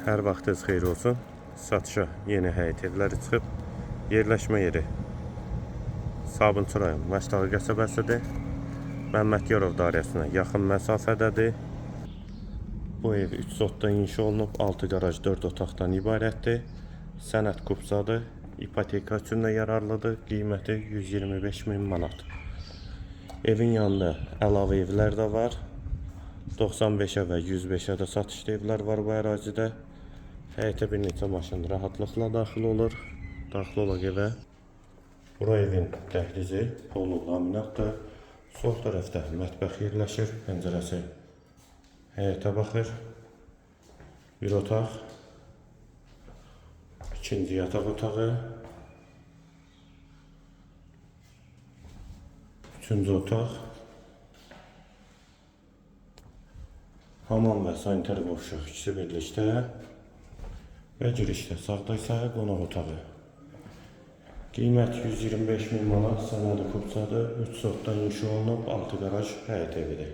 Hər vaxtınız xeyir olsun. Satışa yeni həyət evləri çıxıb. Yerləşmə yeri Sabunçu rayon Məşdağı qəsəbəsidir. Məmmədyorov dairəsinə yaxın məsafədədir. Bu ev 3 zotdan inşa olunub, 6 qaraj 4 otaqdan ibarətdir. Sənəd kupsadır, ipoteka üçün də yararlıdır. Qiyməti 125 min manat. Evin yanında əlavə evlər də var. 95'e və 105'e də satışlı evlər var bu ərazidə. Həyətə bir neçə maşın rahatlıqla daxil olur. Daxil olaq evə. Bura evin dəhlizi, polu, laminatdır. Sol tərəfdə mətbəx yerləşir. Pəncərəsi həyətə baxır. Bir otaq. İkinci yataq otağı. Üçüncü otaq. Hamam və sanitar qovşaq ikisi birlikdə. Və girişdə sağda isə qonaq otağı. Qiymət 125 min manat, sənədi kupsadır, 3 zotdan inşa olunub, 6 qaraj həyət evidir.